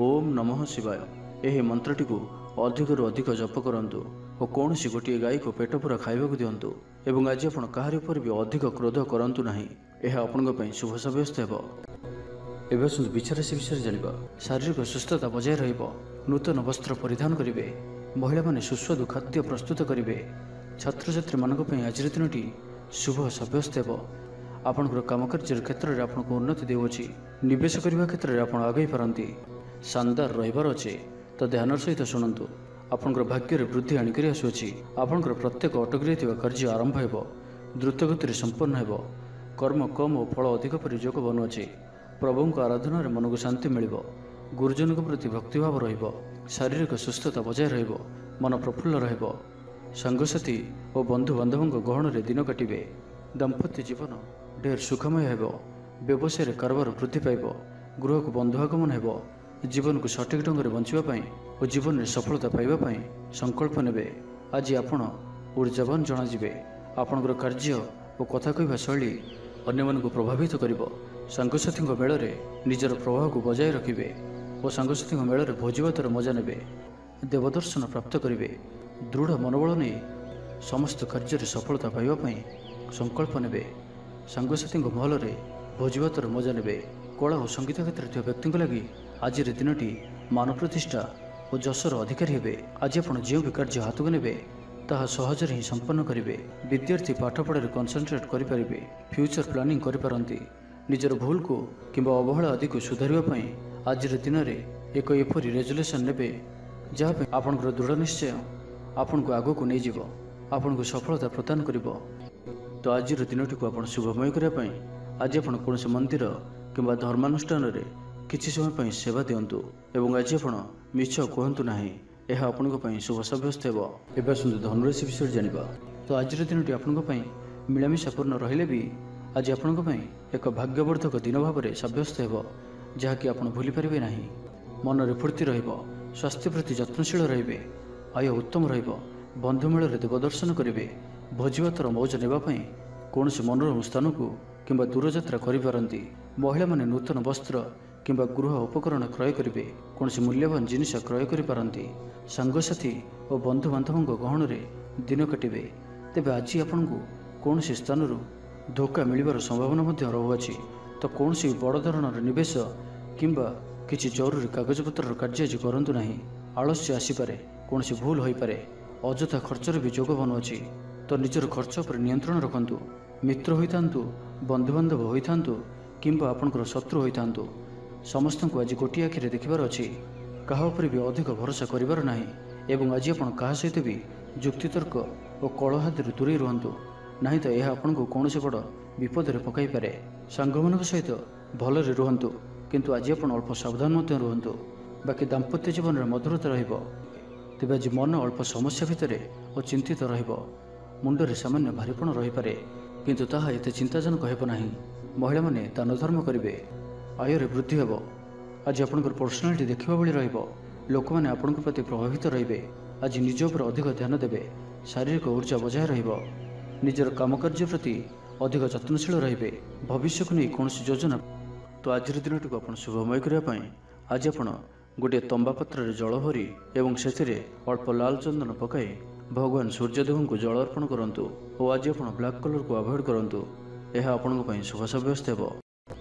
ଓମ୍ ନମଃ ଶିବାୟ ଏହି ମନ୍ତ୍ରଟିକୁ ଅଧିକରୁ ଅଧିକ ଜପ କରନ୍ତୁ ଓ କୌଣସି ଗୋଟିଏ ଗାଈକୁ ପେଟ ପୂରା ଖାଇବାକୁ ଦିଅନ୍ତୁ। ଏବଂ ଆଜି ଆପଣ କାହାରି ଉପରେ ବି ଅଧିକ କ୍ରୋଧ କରନ୍ତୁ ନାହିଁ। ଏହା ଆପଣଙ୍କ ପାଇଁ ଶୁଭ ସାବ୍ୟସ୍ତ ହେବ। ଏବେ ଆସନ୍ତୁ ବିଛା ରାଶି ବିଷୟରେ ଜାଣିବା। ଶାରୀରିକ ସୁସ୍ଥତା ବଜାୟ ରହିବ। ନୂତନ ବସ୍ତ୍ର ପରିଧାନ କରିବେ। ମହିଳାମାନେ ସୁସ୍ୱାଦୁ ଖାଦ୍ୟ ପ୍ରସ୍ତୁତ କରିବେ। ଛାତ୍ରଛାତ୍ରୀମାନଙ୍କ ପାଇଁ ଆଜିର ଦିନଟି ଶୁଭ ସାବ୍ୟସ୍ତ ହେବ। ଆପଣଙ୍କର କାମକାର୍ଯ୍ୟର କ୍ଷେତ୍ରରେ ଆପଣଙ୍କୁ ଉନ୍ନତି ଦେଉଅଛି। ନିବେଶ କରିବା କ୍ଷେତ୍ରରେ ଆପଣ ଆଗେଇ ପାରନ୍ତି। ଶାନଦାର ରହିବାର ଅଛି, ତ ଧ୍ୟାନର ସହିତ ଶୁଣନ୍ତୁ। ଆପଣଙ୍କର ଭାଗ୍ୟରେ ବୃଦ୍ଧି ଆଣିକରି ଆସୁଅଛି। ଆପଣଙ୍କର ପ୍ରତ୍ୟେକ ଅଟକି ରହିଥିବା କାର୍ଯ୍ୟ ଆରମ୍ଭ ହେବ, ଦ୍ରୁତଗତିରେ ସମ୍ପନ୍ନ ହେବ। କର୍ମ କମ୍ ଓ ଫଳ ଅଧିକ ପରି ଯୋଗ ବନୁଅଛି। ପ୍ରଭୁଙ୍କ ଆରାଧନାରେ ମନକୁ ଶାନ୍ତି ମିଳିବ। ଗୁରୁଜନଙ୍କ ପ୍ରତି ଭକ୍ତିଭାବ ରହିବ। ଶାରୀରିକ ସୁସ୍ଥତା ବଜାୟ ରହିବ। ମନ ପ୍ରଫୁଲ୍ଲ ରହିବ। ସାଙ୍ଗସାଥୀ ଓ ବନ୍ଧୁବାନ୍ଧବଙ୍କ ଗହଣରେ ଦିନ କାଟିବେ। ଦାମ୍ପତ୍ୟ ଜୀବନ ଢେର ସୁଖମୟ ହେବ। ବ୍ୟବସାୟରେ କାରବାର ବୃଦ୍ଧି ପାଇବ। ଗୃହକୁ ବନ୍ଧୁ ଆଗମନ ହେବ। ଜୀବନକୁ ସଠିକ ଢଙ୍ଗରେ ବଞ୍ଚିବା ପାଇଁ ଓ ଜୀବନରେ ସଫଳତା ପାଇବା ପାଇଁ ସଂକଳ୍ପ ନେବେ। ଆଜି ଆପଣ ଉର୍ଜାବାନ ଜଣାଯିବେ। ଆପଣଙ୍କର କାର୍ଯ୍ୟ ଓ କଥା କହିବା ଶୈଳୀ ଅନ୍ୟମାନଙ୍କୁ ପ୍ରଭାବିତ କରିବ। ସାଙ୍ଗସାଥୀଙ୍କ ମେଳରେ ନିଜର ପ୍ରଭାବକୁ ବଜାୟ ରଖିବେ ଓ ସାଙ୍ଗସାଥୀଙ୍କ ମେଳରେ ଭୋଜିଭାତର ମଜା ନେବେ। ଦେବଦର୍ଶନ ପ୍ରାପ୍ତ କରିବେ। ଦୃଢ଼ ମନୋବଳ ନେଇ ସମସ୍ତ କାର୍ଯ୍ୟରେ ସଫଳତା ପାଇବା ପାଇଁ ସଂକଳ୍ପ ନେବେ। ସାଙ୍ଗସାଥୀଙ୍କ ମହଲରେ ଭୋଜିଭାତର ମଜା ନେବେ। କଳା ଓ ସଙ୍ଗୀତ କ୍ଷେତ୍ରରେ ଥିବା ବ୍ୟକ୍ତିଙ୍କ ଲାଗି ଆଜିର ଦିନଟି ମାନ ପ୍ରତିଷ୍ଠା ଓ ଯଶର ଅଧିକାରୀ ହେବେ। ଆଜି ଆପଣ ଯେଉଁ ବି କାର୍ଯ୍ୟ ହାତକୁ ନେବେ ତାହା ସହଜରେ ହିଁ ସମ୍ପନ୍ନ କରିବେ। ବିଦ୍ୟାର୍ଥୀ ପାଠପଢ଼ାରେ କନସେନ୍ଟ୍ରେଟ୍ କରିପାରିବେ। ଫ୍ୟୁଚର ପ୍ଲାନିଂ କରିପାରନ୍ତି। ନିଜର ଭୁଲକୁ କିମ୍ବା ଅବହେଳା ଆଦିକୁ ସୁଧାରିବା ପାଇଁ ଆଜିର ଦିନରେ ଏକ ଏପରି ରେଜୁଲେସନ୍ ନେବେ ଯାହା ପାଇଁ ଆପଣଙ୍କର ଦୃଢ଼ ନିଶ୍ଚୟ ଆପଣଙ୍କୁ ଆଗକୁ ନେଇଯିବ, ଆପଣଙ୍କୁ ସଫଳତା ପ୍ରଦାନ କରିବ। ତ ଆଜିର ଦିନଟିକୁ ଆପଣ ଶୁଭମୟ କରିବା ପାଇଁ ଆଜି ଆପଣ କୌଣସି ମନ୍ଦିର କିମ୍ବା ଧର୍ମାନୁଷ୍ଠାନରେ କିଛି ସମୟ ପାଇଁ ସେବା ଦିଅନ୍ତୁ ଏବଂ ଆଜି ଆପଣ ମିଛ କୁହନ୍ତୁ ନାହିଁ। ଏହା ଆପଣଙ୍କ ପାଇଁ ଶୁଭ ସାବ୍ୟସ୍ତ ହେବ। ଏବେ ଆସନ୍ତୁ ଧନୁରାଶି ବିଷୟରେ ଜାଣିବା। ତ ଆଜିର ଦିନଟି ଆପଣଙ୍କ ପାଇଁ ମିଳାମିଶାପୂର୍ଣ୍ଣ ରହିଲେ ବି ଆଜି ଆପଣଙ୍କ ପାଇଁ ଏକ ଭାଗ୍ୟବର୍ଦ୍ଧକ ଦିନ ଭାବରେ ସାବ୍ୟସ୍ତ ହେବ, ଯାହାକି ଆପଣ ଭୁଲିପାରିବେ ନାହିଁ। ମନରେ ଫୁର୍ତ୍ତି ରହିବ। ସ୍ୱାସ୍ଥ୍ୟ ପ୍ରତି ଯତ୍ନଶୀଳ ରହିବେ। ଆୟ ଉତ୍ତମ ରହିବ। ବନ୍ଧୁମେଳରେ ଦେବଦର୍ଶନ କରିବେ। ଭୋଜିଭାତର ମୌଜ ନେବା ପାଇଁ କୌଣସି ମନୋରମ ସ୍ଥାନକୁ କିମ୍ବା ଦୂରଯାତ୍ରା କରିପାରନ୍ତି। ମହିଳାମାନେ ନୂତନ ବସ୍ତ୍ର କିମ୍ବା ଗୃହ ଉପକରଣ କ୍ରୟ କରିବେ। କୌଣସି ମୂଲ୍ୟବାନ ଜିନିଷ କ୍ରୟ କରିପାରନ୍ତି। ସାଙ୍ଗସାଥୀ ଓ ବନ୍ଧୁବାନ୍ଧବଙ୍କ ଗହଣରେ ଦିନ କାଟିବେ। ତେବେ ଆଜି ଆପଣଙ୍କୁ କୌଣସି ସ୍ଥାନରୁ ଧୋକା ମିଳିବାର ସମ୍ଭାବନା ମଧ୍ୟ ରହୁଅଛି। ତ କୌଣସି ବଡ଼ ଧରଣର ନିବେଶ କିମ୍ବା କିଛି ଜରୁରୀ କାଗଜପତ୍ରର କାର୍ଯ୍ୟ ଆଜି କରନ୍ତୁ ନାହିଁ। ଆଳସ୍ୟ ଆସିପାରେ, କୌଣସି ଭୁଲ ହୋଇପାରେ, ଅଯଥା ଖର୍ଚ୍ଚରେ ବି ଯୋଗ ବନୁଅଛି। ତ ନିଜର ଖର୍ଚ୍ଚ ଉପରେ ନିୟନ୍ତ୍ରଣ ରଖନ୍ତୁ। ମିତ୍ର ହୋଇଥାନ୍ତୁ, ବନ୍ଧୁବାନ୍ଧବ ହୋଇଥାନ୍ତୁ କିମ୍ବା ଆପଣଙ୍କର ଶତ୍ରୁ ହୋଇଥାନ୍ତୁ, ସମସ୍ତଙ୍କୁ ଆଜି ଗୋଟିଏ ଆଖିରେ ଦେଖିବାର ଅଛି। କାହା ଉପରେ ବି ଅଧିକ ଭରସା କରିବାର ନାହିଁ ଏବଂ ଆଜି ଆପଣ କାହା ସହିତ ବି ଯୁକ୍ତିତର୍କ ଓ କଳହାଦିରୁ ଦୂରେଇ ରୁହନ୍ତୁ, ନାହିଁ ତ ଏହା ଆପଣଙ୍କୁ କୌଣସି ବଡ଼ ବିପଦରେ ପକାଇପାରେ। ସାଙ୍ଗମାନଙ୍କ ସହିତ ଭଲରେ ରୁହନ୍ତୁ, କିନ୍ତୁ ଆଜି ଆପଣ ଅଳ୍ପ ସାବଧାନ ମଧ୍ୟ ରୁହନ୍ତୁ। ବାକି ଦାମ୍ପତ୍ୟ ଜୀବନରେ ମଧୁରତା ରହିବ। ତେବେ ଆଜି ମନ ଅଳ୍ପ ସମସ୍ୟା ଭିତରେ ଓ ଚିନ୍ତିତ ରହିବ। ମୁଣ୍ଡରେ ସାମାନ୍ୟ ଭାରିପଣ ରହିପାରେ, କିନ୍ତୁ ତାହା ଏତେ ଚିନ୍ତାଜନକ ହେବ ନାହିଁ। ମହିଳାମାନେ ଦାନ ଧର୍ମ କରିବେ। ଆୟରେ ବୃଦ୍ଧି ହେବ। ଆଜି ଆପଣଙ୍କର ପର୍ସନାଲିଟି ଦେଖିବା ଭଳି ରହିବ। ଲୋକମାନେ ଆପଣଙ୍କ ପ୍ରତି ପ୍ରଭାବିତ ରହିବେ। ଆଜି ନିଜ ଉପରେ ଅଧିକ ଧ୍ୟାନ ଦେବେ। ଶାରୀରିକ ଉର୍ଜା ବଜାୟ ରହିବ। ନିଜର କାମକାର୍ଯ୍ୟ ପ୍ରତି ଅଧିକ ଯତ୍ନଶୀଳ ରହିବେ। ଭବିଷ୍ୟକୁ ନେଇ କୌଣସି ଯୋଜନା। ତ ଆଜିର ଦିନଟିକୁ ଆପଣ ଶୁଭମୟ କରିବା ପାଇଁ ଆଜି ଆପଣ ଗୋଟିଏ ତମ୍ବା ପାତ୍ରରେ ଜଳ ଭରି ଏବଂ ସେଥିରେ ଅଳ୍ପ ଲାଲ ଚନ୍ଦନ ପକାଇ ଭଗବାନ ସୂର୍ଯ୍ୟଦେବଙ୍କୁ ଜଳ ଅର୍ପଣ କରନ୍ତୁ ଓ ଆଜି ଆପଣ ବ୍ଲାକ୍ କଲର୍କୁ ଆଭଏଡ୍ କରନ୍ତୁ। ଏହା ଆପଣଙ୍କ ପାଇଁ ଶୁଭ ସାବ୍ୟସ୍ତ ହେବ।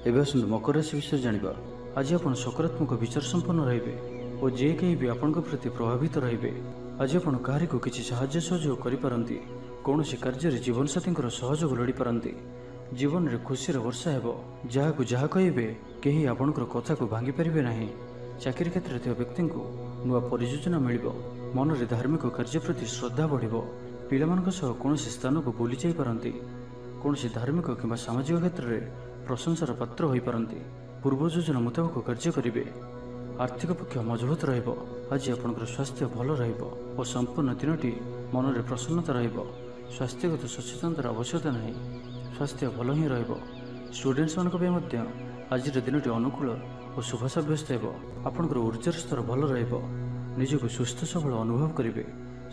ଏବେ ଆସନ୍ତୁ ମକର ରାଶି ବିଷୟରେ ଜାଣିବା। ଆଜି ଆପଣ ସକାରାତ୍ମକ ବିଚାର ସମ୍ପନ୍ନ ରହିବେ ଓ ଯେ କେହି ବି ଆପଣଙ୍କ ପ୍ରତି ପ୍ରଭାବିତ ରହିବେ। ଆଜି ଆପଣ କାହାରିକୁ କିଛି ସାହାଯ୍ୟ ସହଯୋଗ କରିପାରନ୍ତି। କୌଣସି କାର୍ଯ୍ୟରେ ଜୀବନସାଥୀଙ୍କର ସହଯୋଗ ଲୋଡ଼ିପାରନ୍ତି। ଜୀବନରେ ଖୁସିର ବର୍ଷା ହେବ। ଯାହାକୁ ଯାହା କହିବେ କେହି ଆପଣଙ୍କର କଥାକୁ ଭାଙ୍ଗି ପାରିବେ ନାହିଁ। ଚାକିରି କ୍ଷେତ୍ରରେ ଥିବା ବ୍ୟକ୍ତିଙ୍କୁ ନୂଆ ପରିଯୋଜନା ମିଳିବ। ମନରେ ଧାର୍ମିକ କାର୍ଯ୍ୟ ପ୍ରତି ଶ୍ରଦ୍ଧା ବଢ଼ିବ। ପିଲାମାନଙ୍କ ସହ କୌଣସି ସ୍ଥାନକୁ ବୁଲି ଯାଇପାରନ୍ତି। କୌଣସି ଧାର୍ମିକ କିମ୍ବା ସାମାଜିକ କ୍ଷେତ୍ରରେ ପ୍ରଶଂସାର ପାତ୍ର ହୋଇପାରନ୍ତି। ପୂର୍ବ ଯୋଜନା ମୁତାବକ କାର୍ଯ୍ୟ କରିବେ। ଆର୍ଥିକ ପକ୍ଷ ମଜବୁତ ରହିବ। ଆଜି ଆପଣଙ୍କର ସ୍ୱାସ୍ଥ୍ୟ ଭଲ ରହିବ ଓ ସମ୍ପୂର୍ଣ୍ଣ ଦିନଟି ମନରେ ପ୍ରସନ୍ନତା ରହିବ। ସ୍ୱାସ୍ଥ୍ୟଗତ ସଚେତନତାର ଆବଶ୍ୟକତା ନାହିଁ। ସ୍ୱାସ୍ଥ୍ୟ ଭଲ ହିଁ ରହିବ। ଷ୍ଟୁଡେଣ୍ଟସ୍ମାନଙ୍କ ପାଇଁ ମଧ୍ୟ ଆଜିର ଦିନଟି ଅନୁକୂଳ ଓ ଶୁଭ ସାବ୍ୟସ୍ତ ହେବ। ଆପଣଙ୍କର ଉର୍ଜାର ସ୍ତର ଭଲ ରହିବ। ନିଜକୁ ସୁସ୍ଥ ସବଳ ଅନୁଭବ କରିବେ।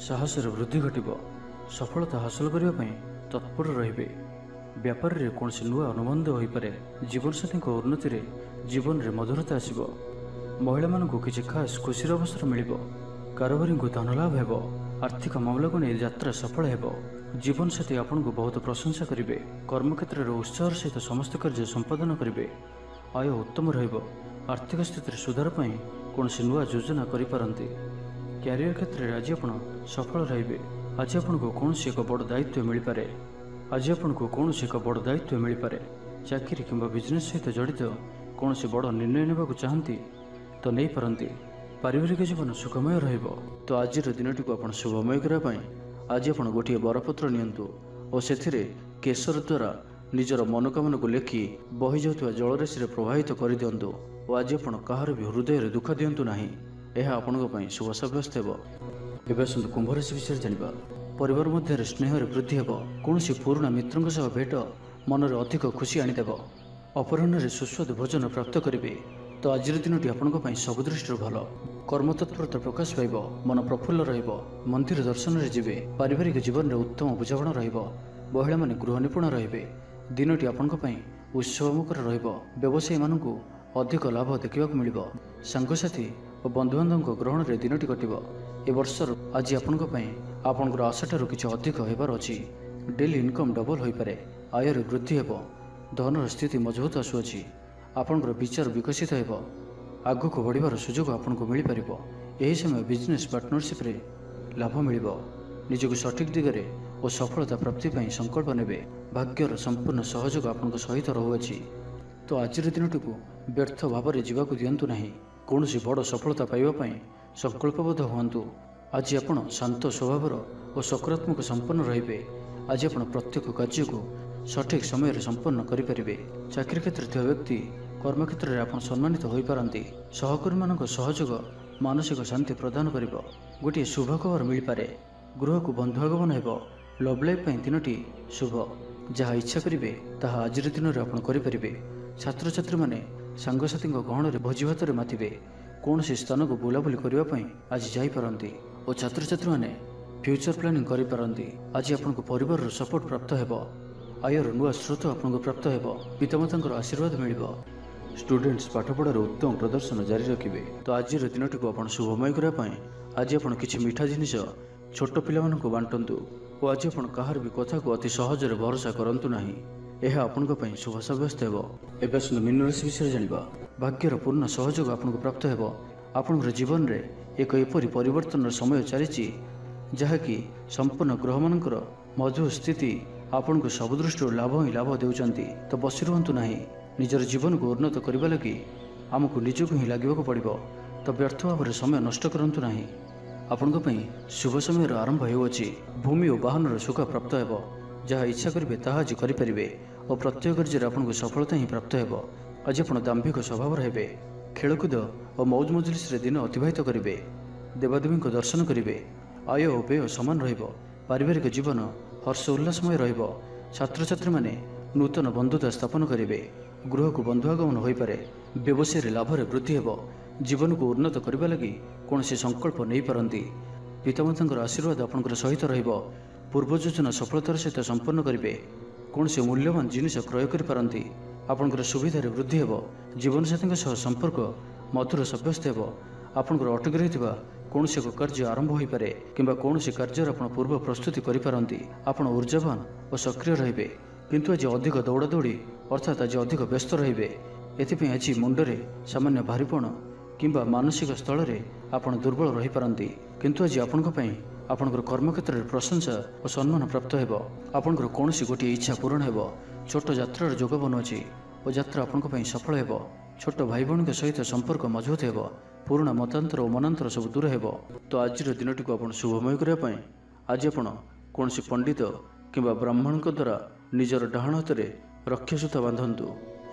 ସାହସରେ ବୃଦ୍ଧି ଘଟିବ। ସଫଳତା ହାସଲ କରିବା ପାଇଁ ତତ୍ପର ରହିବେ। ବ୍ୟାପାରରେ କୌଣସି ନୂଆ ଅନୁବନ୍ଧ ହୋଇପାରେ। ଜୀବନସାଥୀଙ୍କ ଉନ୍ନତିରେ ଜୀବନରେ ମଧୁରତା ଆସିବ। ମହିଳାମାନଙ୍କୁ କିଛି ଖାସ୍ ଖୁସିର ଅବସର ମିଳିବ। କାରବାରୀଙ୍କୁ ଧନଲାଭ ହେବ। ଆର୍ଥିକ ମାମଲାକୁ ନେଇ ଯାତ୍ରା ସଫଳ ହେବ। ଜୀବନସାଥୀ ଆପଣଙ୍କୁ ବହୁତ ପ୍ରଶଂସା କରିବେ। କର୍ମକ୍ଷେତ୍ରରେ ଉତ୍ସାହର ସହିତ ସମସ୍ତ କାର୍ଯ୍ୟ ସମ୍ପାଦନ କରିବେ। ଆୟ ଉତ୍ତମ ରହିବ। ଆର୍ଥିକ ସ୍ଥିତିରେ ସୁଧାର ପାଇଁ କୌଣସି ନୂଆ ଯୋଜନା କରିପାରନ୍ତି। କ୍ୟାରିୟର କ୍ଷେତ୍ରରେ ଆଜି ଆପଣ ସଫଳ ରହିବେ। ଆଜି ଆପଣଙ୍କୁ କୌଣସି ଏକ ବଡ଼ ଦାୟିତ୍ୱ ମିଳିପାରେ। ଆଜି ଆପଣଙ୍କୁ କୌଣସି ଏକ ବଡ଼ ଦାୟିତ୍ୱ ମିଳିପାରେ। ଚାକିରି କିମ୍ବା ବିଜନେସ୍ ସହିତ ଜଡ଼ିତ କୌଣସି ବଡ଼ ନିର୍ଣ୍ଣୟ ନେବାକୁ ଚାହାନ୍ତି ତ ନେଇପାରନ୍ତି। ପାରିବାରିକ ଜୀବନ ସୁଖମୟ ରହିବ। ତ ଆଜିର ଦିନଟିକୁ ଆପଣ ଶୁଭମୟ କରିବା ପାଇଁ ଆଜି ଆପଣ ଗୋଟିଏ ବରପତ୍ର ନିଅନ୍ତୁ ଓ ସେଥିରେ କେଶର ଦ୍ୱାରା ନିଜର ମନୋକାମନାକୁ ଲେଖି ବହିଯାଉଥିବା ଜଳରାଶିରେ ପ୍ରବାହିତ କରିଦିଅନ୍ତୁ ଓ ଆଜି ଆପଣ କାହାର ବି ହୃଦୟରେ ଦୁଃଖ ଦିଅନ୍ତୁ ନାହିଁ। ଏହା ଆପଣଙ୍କ ପାଇଁ ଶୁଭ ସାବ୍ୟସ୍ତ ହେବ। ଏବେ ଆସନ୍ତୁ କୁମ୍ଭ ରାଶି ବିଷୟରେ ଜାଣିବା। ପରିବାର ମଧ୍ୟରେ ସ୍ନେହରେ ବୃଦ୍ଧି ହେବ। କୌଣସି ପୁରୁଣା ମିତ୍ରଙ୍କ ସହ ଭେଟ ମନରେ ଅଧିକ ଖୁସି ଆଣିଦେବ। ଅପରାହ୍ନରେ ସୁସ୍ୱାଦୁ ଭୋଜନ ପ୍ରାପ୍ତ କରିବେ। ତ ଆଜିର ଦିନଟି ଆପଣଙ୍କ ପାଇଁ ସବୁ ଦୃଷ୍ଟିରୁ ଭଲ। କର୍ମତତ୍ପରତା ପ୍ରକାଶ ପାଇବ। ମନ ପ୍ରଫୁଲ୍ଲ ରହିବ। ମନ୍ଦିର ଦର୍ଶନରେ ଯିବେ। ପାରିବାରିକ ଜୀବନରେ ଉତ୍ତମ ବୁଝାମଣା ରହିବ। ମହିଳାମାନେ ଗୃହ ନିପୁଣ ରହିବେ। ଦିନଟି ଆପଣଙ୍କ ପାଇଁ ଉତ୍ସବମୁଖର ରହିବ। ବ୍ୟବସାୟୀମାନଙ୍କୁ ଅଧିକ ଲାଭ ଦେଖିବାକୁ ମିଳିବ। ସାଙ୍ଗସାଥି ଓ ବନ୍ଧୁବାନ୍ଧବଙ୍କ ଗ୍ରହଣରେ ଦିନଟି କଟିବ। ଏ ବର୍ଷର ଆଜି ଆପଣଙ୍କ ପାଇଁ ଆପଣଙ୍କର ଆଶାଠାରୁ କିଛି ଅଧିକ ହେବାର ଅଛି। ଡେଲି ଇନକମ୍ ଡବଲ ହୋଇପାରେ। ଆୟରେ ବୃଦ୍ଧି ହେବ। ଧନର ସ୍ଥିତି ମଜବୁତ ଆସୁଅଛି। ଆପଣଙ୍କର ବିଚାର ବିକଶିତ ହେବ। ଆଗକୁ ବଢ଼ିବାର ସୁଯୋଗ ଆପଣଙ୍କୁ ମିଳିପାରିବ। ଏହି ସମୟ ବିଜନେସ୍ ପାର୍ଟନରସିପ୍ରେ ଲାଭ ମିଳିବ। ନିଜକୁ ସଠିକ୍ ଦିଗରେ ଓ ସଫଳତା ପ୍ରାପ୍ତି ପାଇଁ ସଂକଳ୍ପ ନେବେ। ଭାଗ୍ୟର ସମ୍ପୂର୍ଣ୍ଣ ସହଯୋଗ ଆପଣଙ୍କ ସହିତ ରହୁଅଛି। ତ ଆଜିର ଦିନଟିକୁ ବ୍ୟର୍ଥ ଭାବରେ ଯିବାକୁ ଦିଅନ୍ତୁ ନାହିଁ। କୌଣସି ବଡ଼ ସଫଳତା ପାଇବା ପାଇଁ ସଂକଳ୍ପବଦ୍ଧ ହୁଅନ୍ତୁ। ଆଜି ଆପଣ ଶାନ୍ତ ସ୍ୱଭାବର ଓ ସକାରାତ୍ମକ ସମ୍ପନ୍ନ ରହିବେ। ଆଜି ଆପଣ ପ୍ରତ୍ୟେକ କାର୍ଯ୍ୟକୁ ସଠିକ୍ ସମୟରେ ସମ୍ପନ୍ନ କରିପାରିବେ। ଚାକିରି କ୍ଷେତ୍ରରେ ଥିବା ବ୍ୟକ୍ତି କର୍ମକ୍ଷେତ୍ରରେ ଆପଣ ସମ୍ମାନିତ ହୋଇପାରନ୍ତି। ସହକର୍ମୀମାନଙ୍କ ସହଯୋଗ ମାନସିକ ଶାନ୍ତି ପ୍ରଦାନ କରିବ। ଗୋଟିଏ ଶୁଭ ଖବର ମିଳିପାରେ। ଗୃହକୁ ବନ୍ଧୁ ଆଗମନ ହେବ। ଲଭ୍ ଲାଇଫ୍ ପାଇଁ ଦିନଟି ଶୁଭ। ଯାହା ଇଚ୍ଛା କରିବେ ତାହା ଆଜିର ଦିନରେ ଆପଣ କରିପାରିବେ। ଛାତ୍ରଛାତ୍ରୀମାନେ ସାଙ୍ଗସାଥୀଙ୍କ ଗହଣରେ ଭୋଜିଭାତରେ ମାତିବେ। କୌଣସି ସ୍ଥାନକୁ ବୁଲାବୁଲି କରିବା ପାଇଁ ଆଜି ଯାଇପାରନ୍ତି ଓ ଛାତ୍ରଛାତ୍ରୀମାନେ ଫ୍ୟୁଚର ପ୍ଲାନିଂ କରିପାରନ୍ତି। ଆଜି ଆପଣଙ୍କୁ ପରିବାରର ସପୋର୍ଟ ପ୍ରାପ୍ତ ହେବ। ଆୟର ନୂଆ ସ୍ରୋତ ଆପଣଙ୍କୁ ପ୍ରାପ୍ତ ହେବ। ପିତାମାତାଙ୍କର ଆଶୀର୍ବାଦ ମିଳିବ। ଷ୍ଟୁଡେଣ୍ଟସ୍ ପାଠପଢ଼ାରେ ଉତ୍ତମ ପ୍ରଦର୍ଶନ ଜାରି ରଖିବେ। ତ ଆଜିର ଦିନଟିକୁ ଆପଣ ଶୁଭମୟ କରିବା ପାଇଁ ଆଜି ଆପଣ କିଛି ମିଠା ଜିନିଷ ଛୋଟ ପିଲାମାନଙ୍କୁ ବାଣ୍ଟନ୍ତୁ ଓ ଆଜି ଆପଣ କାହାର ବି କଥାକୁ ଅତି ସହଜରେ ଭରସା କରନ୍ତୁ ନାହିଁ। ଏହା ଆପଣଙ୍କ ପାଇଁ ଶୁଭ ସାବ୍ୟସ୍ତ ହେବ। ଏବେ ଆସନ୍ତୁ ମୀନ ରାଶି ବିଷୟରେ ଜାଣିବା। ଭାଗ୍ୟର ପୂର୍ଣ୍ଣ ସହଯୋଗ ଆପଣଙ୍କୁ ପ୍ରାପ୍ତ ହେବ। ଆପଣଙ୍କର ଜୀବନରେ ଏକ ଏପରି ପରିବର୍ତ୍ତନର ସମୟ ଚାଲିଛି ଯାହାକି ସମ୍ପୂର୍ଣ୍ଣ ଗ୍ରହମାନଙ୍କର ମଜବୁତ ସ୍ଥିତି ଆପଣଙ୍କୁ ସବୁ ଦୃଷ୍ଟିରୁ ଲାଭ ହିଁ ଲାଭ ଦେଉଛନ୍ତି। ତ ବସି ରୁହନ୍ତୁ ନାହିଁ। ନିଜର ଜୀବନକୁ ଉନ୍ନତ କରିବା ଲାଗି ଆମକୁ ନିଜକୁ ହିଁ ଲାଗିବାକୁ ପଡ଼ିବ। ତ ବ୍ୟର୍ଥ ଭାବରେ ସମୟ ନଷ୍ଟ କରନ୍ତୁ ନାହିଁ। ଆପଣଙ୍କ ପାଇଁ ଶୁଭ ସମୟର ଆରମ୍ଭ ହେଉଅଛି। ଭୂମି ଓ ବାହନର ସୁଖ ପ୍ରାପ୍ତ ହେବ। ଯାହା ଇଚ୍ଛା କରିବେ ତାହା ଆଜି କରିପାରିବେ ଓ ପ୍ରତ୍ୟେକ କାର୍ଯ୍ୟରେ ଆପଣଙ୍କୁ ସଫଳତା ହିଁ ପ୍ରାପ୍ତ ହେବ। ଆଜି ଆପଣ ଦାମ୍ଭିକ ସ୍ୱଭାବର ହେବେ। ଖେଳକୁଦ ଓ ମୌଜ ମଜଲିସରେ ଦିନ ଅତିବାହିତ କରିବେ। ଦେବାଦେବୀଙ୍କ ଦର୍ଶନ କରିବେ। ଆୟ ଓ ବ୍ୟୟ ସମାନ ରହିବ। ପାରିବାରିକ ଜୀବନ ହର୍ଷ ଉଲ୍ଲାସମୟ ରହିବ। ଛାତ୍ରଛାତ୍ରୀମାନେ ନୂତନ ବନ୍ଧୁତା ସ୍ଥାପନ କରିବେ। ଗୃହକୁ ବନ୍ଧୁ ଆଗମନ ହୋଇପାରେ। ବ୍ୟବସାୟରେ ଲାଭରେ ବୃଦ୍ଧି ହେବ। ଜୀବନକୁ ଉନ୍ନତ କରିବା ଲାଗି କୌଣସି ସଂକଳ୍ପ ନେଇପାରନ୍ତି। ପିତାମାତାଙ୍କର ଆଶୀର୍ବାଦ ଆପଣଙ୍କର ସହିତ ରହିବ। ପୂର୍ବ ଯୋଜନା ସଫଳତାର ସହିତ ସମ୍ପନ୍ନ କରିବେ। କୌଣସି ମୂଲ୍ୟବାନ ଜିନିଷ କ୍ରୟ କରିପାରନ୍ତି। ଆପଣଙ୍କର ସୁବିଧାରେ ବୃଦ୍ଧି ହେବ। ଜୀବନସାଥୀଙ୍କ ସହ ସମ୍ପର୍କ ମଧୁର ସାବ୍ୟସ୍ତ ହେବ। ଆପଣଙ୍କର ଅଟକି ରହିଥିବା କୌଣସି ଏକ କାର୍ଯ୍ୟ ଆରମ୍ଭ ହୋଇପାରେ କିମ୍ବା କୌଣସି କାର୍ଯ୍ୟର ଆପଣ ପୂର୍ବ ପ୍ରସ୍ତୁତି କରିପାରନ୍ତି। ଆପଣ ଉର୍ଜାବାନ ଓ ସକ୍ରିୟ ରହିବେ। କିନ୍ତୁ ଆଜି ଅଧିକ ଦୌଡ଼ାଦୌଡ଼ି ଅର୍ଥାତ୍ ଆଜି ଅଧିକ ବ୍ୟସ୍ତ ରହିବେ। ଏଥିପାଇଁ ଆଜି ମୁଣ୍ଡରେ ସାମାନ୍ୟ ଭାରିପଣ କିମ୍ବା ମାନସିକ ସ୍ଥଳରେ ଆପଣ ଦୁର୍ବଳ ରହିପାରନ୍ତି। କିନ୍ତୁ ଆଜି ଆପଣଙ୍କ ପାଇଁ ଆପଣଙ୍କର କର୍ମକ୍ଷେତ୍ରରେ ପ୍ରଶଂସା ଓ ସମ୍ମାନ ପ୍ରାପ୍ତ ହେବ। ଆପଣଙ୍କର କୌଣସି ଗୋଟିଏ ଇଚ୍ଛା ପୂରଣ ହେବ। ଛୋଟ ଯାତ୍ରାର ଯୋଗ ବନୁଅଛି ଓ ଯାତ୍ରା ଆପଣଙ୍କ ପାଇଁ ସଫଳ ହେବ। ଛୋଟ ଭାଇ ଭଉଣୀଙ୍କ ସହିତ ସମ୍ପର୍କ ମଜବୁତ ହେବ। ପୁରୁଣା ମତାନ୍ତର ଓ ମନାନ୍ତର ସବୁ ଦୂର ହେବ। ତ ଆଜିର ଦିନଟିକୁ ଆପଣ ଶୁଭମୟ କରିବା ପାଇଁ ଆଜି ଆପଣ କୌଣସି ପଣ୍ଡିତ କିମ୍ବା ବ୍ରାହ୍ମଣଙ୍କ ଦ୍ୱାରା ନିଜର ଡାହାଣ ହାତରେ ରକ୍ଷାସୂତା ବାନ୍ଧନ୍ତୁ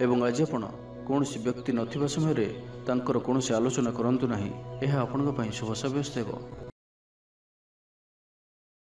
ଏବଂ ଆଜି ଆପଣ କୌଣସି ବ୍ୟକ୍ତି ନଥିବା ସମୟରେ ତାଙ୍କର କୌଣସି ଆଲୋଚନା କରନ୍ତୁ ନାହିଁ। ଏହା ଆପଣଙ୍କ ପାଇଁ ଶୁଭ ସାବ୍ୟସ୍ତ ହେବ।